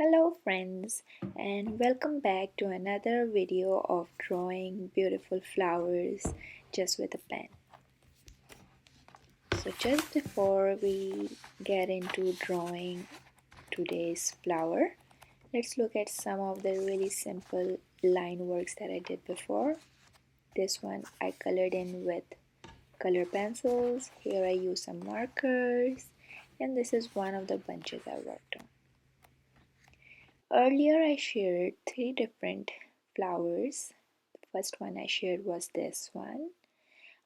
Hello friends, and welcome back to another video of drawing beautiful flowers just with a pen. So just before we get into drawing today's flower, let's look at some of the really simple line works that I did before. This one I colored in with color pencils. Here I used some markers, and this is one of the bunches I worked on. Earlier I shared 3 different flowers. The first one I shared was this one.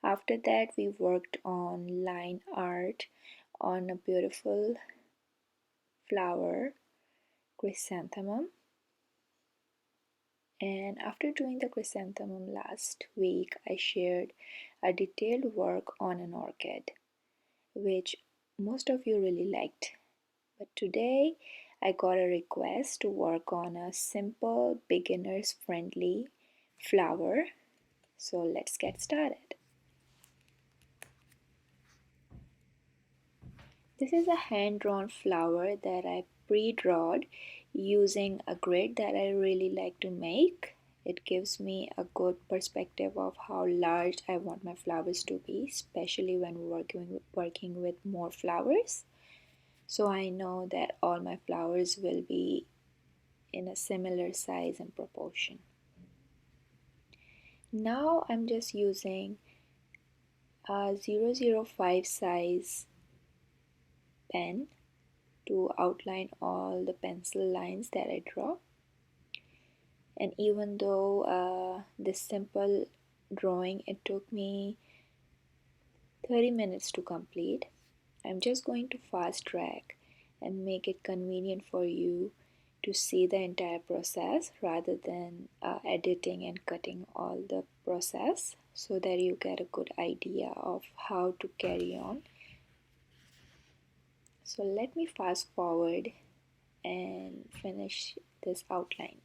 After that we worked on line art on a beautiful flower, chrysanthemum. And after doing the chrysanthemum last week, I shared a detailed work on an orchid, which most of you really liked. But today I got a request to work on a simple, beginners friendly flower. So let's get started. This is a hand-drawn flower that I pre-drawed using a grid that I really like to make. It gives me a good perspective of how large I want my flowers to be, especially when working with more flowers. So I know that all my flowers will be in a similar size and proportion. Now I'm just using a 005 size pen to outline all the pencil lines that I draw. And even though this simple drawing, it took me 30 minutes to complete, I'm just going to fast track and make it convenient for you to see the entire process rather than editing and cutting all the process, so that you get a good idea of how to carry on. So let me fast forward and finish this outline.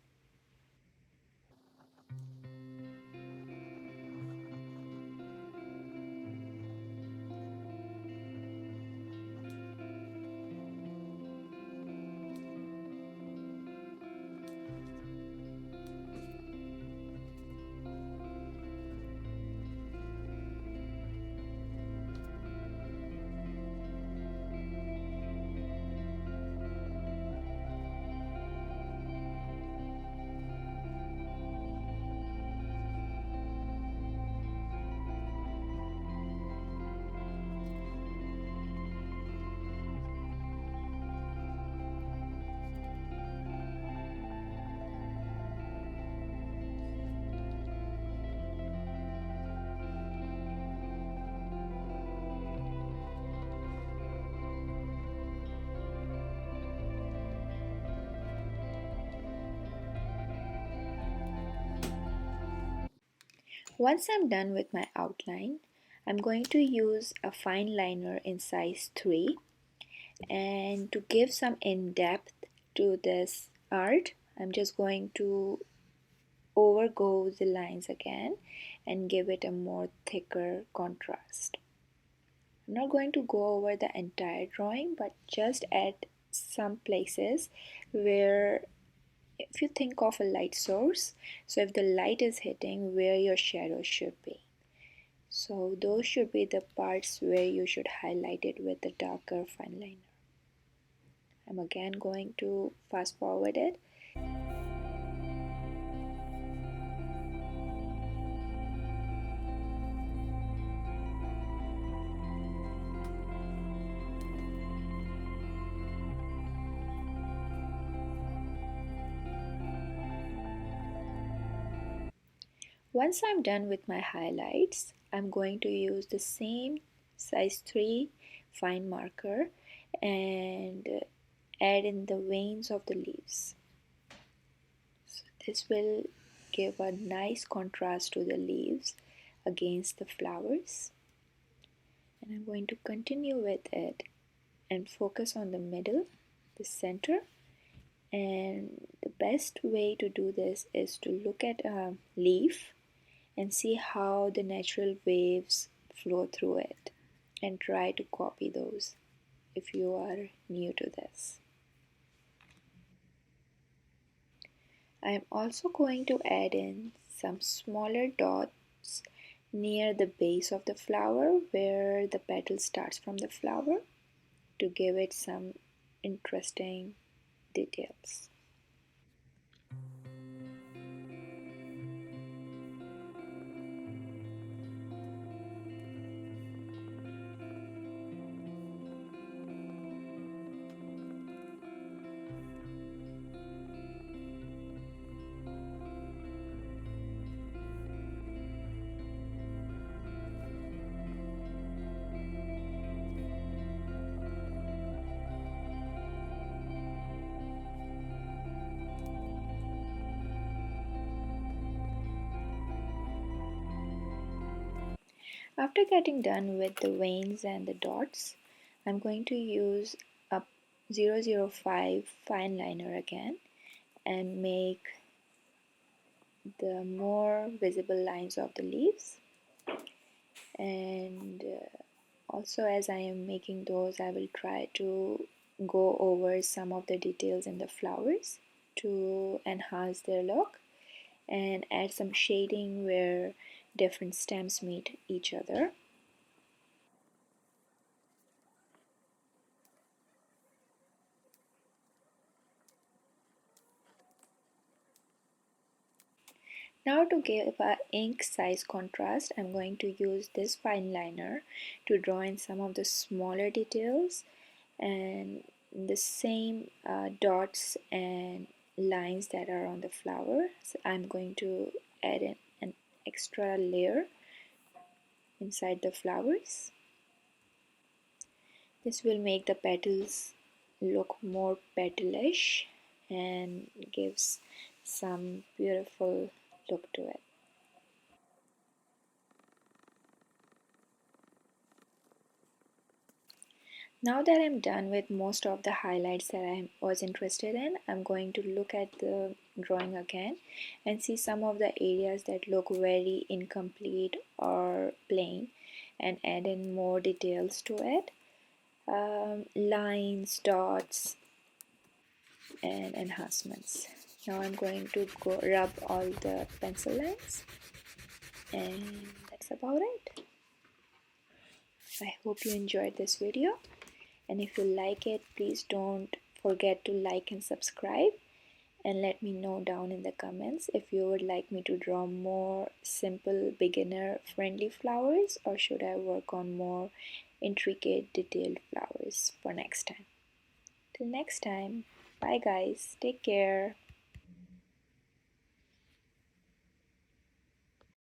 Once I'm done with my outline, I'm going to use a fine liner in size 3, and to give some in-depth to this art, I'm just going to overgo the lines again and give it a more thicker contrast. I'm not going to go over the entire drawing, but just at some places where, if you think of a light source, so if the light is hitting where your shadow should be, so those should be the parts where you should highlight it with the darker fine liner. I'm again going to fast forward it. Once I'm done with my highlights, I'm going to use the same size 3 fine marker and add in the veins of the leaves. So this will give a nice contrast to the leaves against the flowers. And I'm going to continue with it and focus on the middle, the center. And the best way to do this is to look at a leaf and see how the natural waves flow through it, and try to copy those if you are new to this. I'm also going to add in some smaller dots near the base of the flower where the petal starts from the flower to give it some interesting details. After getting done with the veins and the dots, I'm going to use a 005 fine liner again and make the more visible lines of the leaves. And also, as I am making those, I will try to go over some of the details in the flowers to enhance their look and add some shading where different stems meet each other. Now to give a ink size contrast, I'm going to use this fine liner to draw in some of the smaller details and the same dots and lines that are on the flower. So I'm going to add in an extra layer inside the flowers. This will make the petals look more petalish and gives some beautiful look to it. Now that I'm done with most of the highlights that I was interested in, I'm going to look at the drawing again and see some of the areas that look very incomplete or plain and add in more details to it. Lines, dots, and enhancements. Now I'm going to go rub all the pencil lines, and that's about it. I hope you enjoyed this video, and if you like it, please don't forget to like and subscribe, and let me know down in the comments if you would like me to draw more simple beginner friendly flowers, or should I work on more intricate detailed flowers for next time. Till next time, bye guys, take care.